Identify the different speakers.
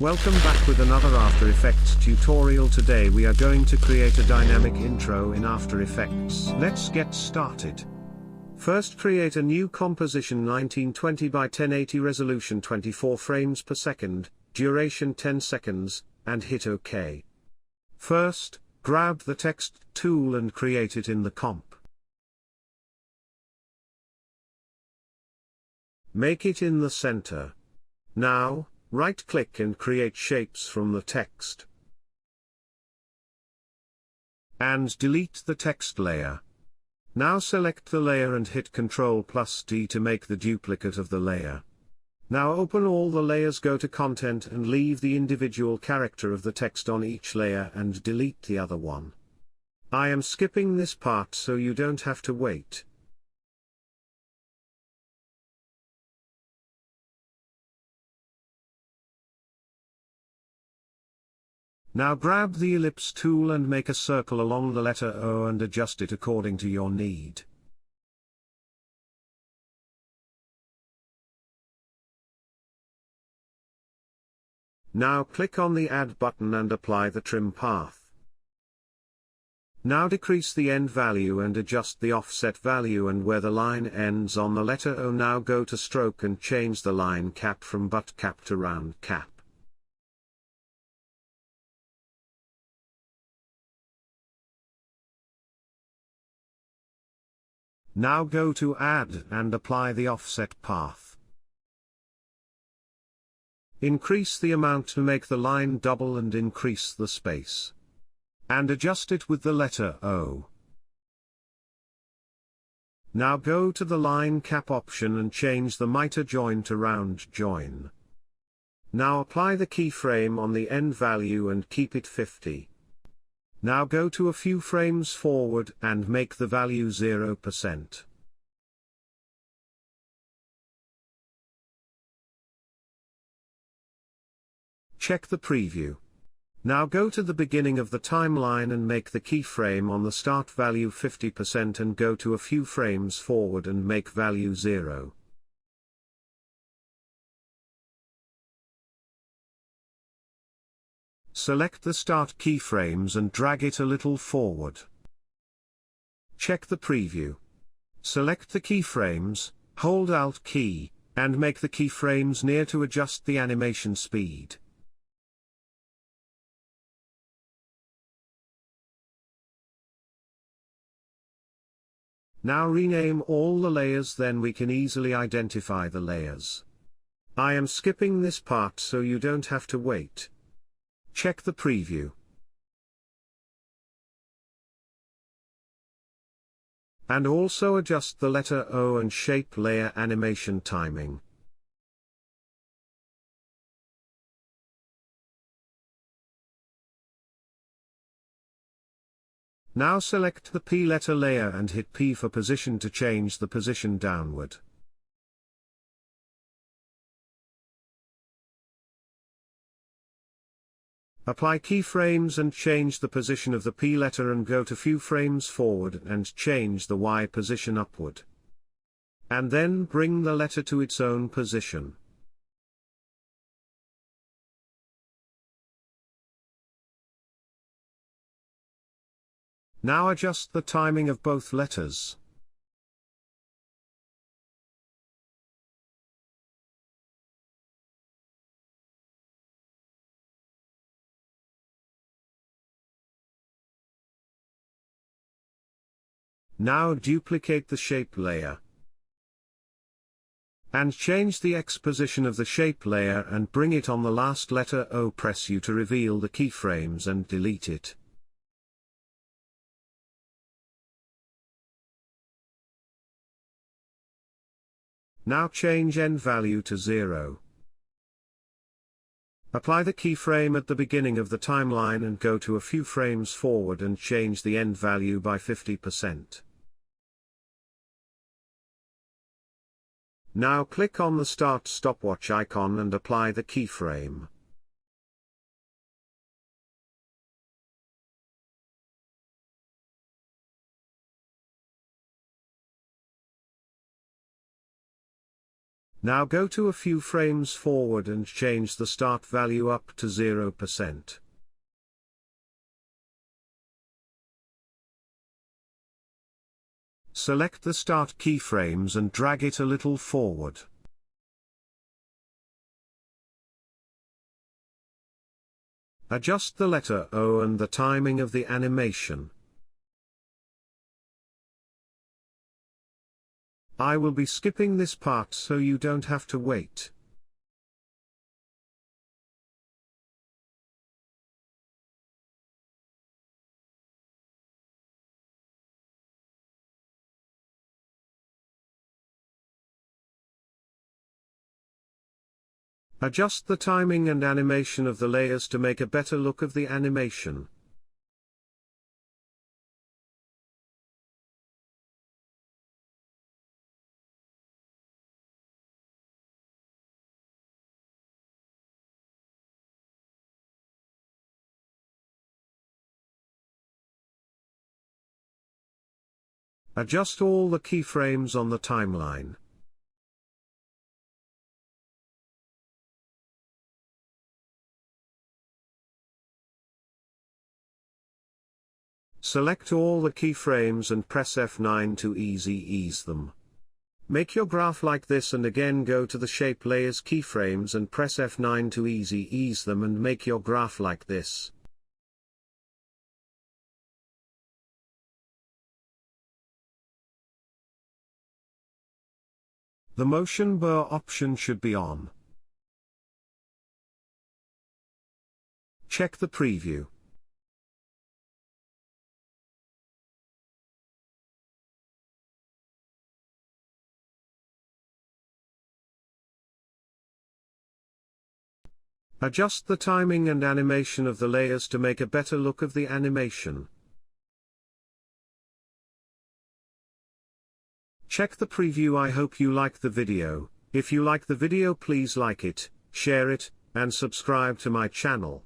Speaker 1: Welcome back with another After Effects tutorial. Today we are going to create a dynamic intro in After Effects. Let's get started. First, create a new composition 1920 by 1080 resolution 24 frames per second, duration 10 seconds, and hit OK. First, grab the text tool and create it in the comp. Make it in the center. Now, right-click and create shapes from the text. And delete the text layer. Now select the layer and hit Ctrl+D to make the duplicate of the layer. Now open all the layers, go to Content and leave the individual character of the text on each layer and delete the other one. I am skipping this part so you don't have to wait. Now grab the ellipse tool and make a circle along the letter O and adjust it according to your need. Now click on the Add button and apply the trim path. Now decrease the end value and adjust the offset value and where the line ends on the letter O. Now go to Stroke and change the line cap from butt cap to round cap. Now go to Add and apply the offset path. Increase the amount to make the line double and increase the space. And adjust it with the letter O. Now go to the line cap option and change the miter join to round join. Now apply the keyframe on the end value and keep it 50. Now go to a few frames forward and make the value 0%. Check the preview. Now go to the beginning of the timeline and make the keyframe on the start value 50% and go to a few frames forward and make value 0. Select the start keyframes and drag it a little forward. Check the preview. Select the keyframes, hold Alt key, and make the keyframes near to adjust the animation speed. Now rename all the layers, then we can easily identify the layers. I am skipping this part so you don't have to wait. Check the preview. And also adjust the letter O and shape layer animation timing. Now select the P letter layer and hit P for position to change the position downward. Apply keyframes and change the position of the P letter and go to few frames forward and change the Y position upward. And then bring the letter to its own position. Now adjust the timing of both letters. Now duplicate the shape layer. And change the X position of the shape layer and bring it on the last letter O. Press U to reveal the keyframes and delete it. Now change end value to 0. Apply the keyframe at the beginning of the timeline and go to a few frames forward and change the end value by 50%. Now click on the Start stopwatch icon and apply the keyframe. Now go to a few frames forward and change the start value up to 0%. Select the start keyframes and drag it a little forward. Adjust the letter O and the timing of the animation. I will be skipping this part so you don't have to wait. Adjust the timing and animation of the layers to make a better look of the animation. Adjust all the keyframes on the timeline. Select all the keyframes and press F9 to ease them. Make your graph like this and again go to the shape layers keyframes and press F9 to ease them and make your graph like this. The motion blur option should be on. Check the preview. Adjust the timing and animation of the layers to make a better look of the animation. Check the preview. I hope you like the video. If you like the video, please like it, share it, and subscribe to my channel.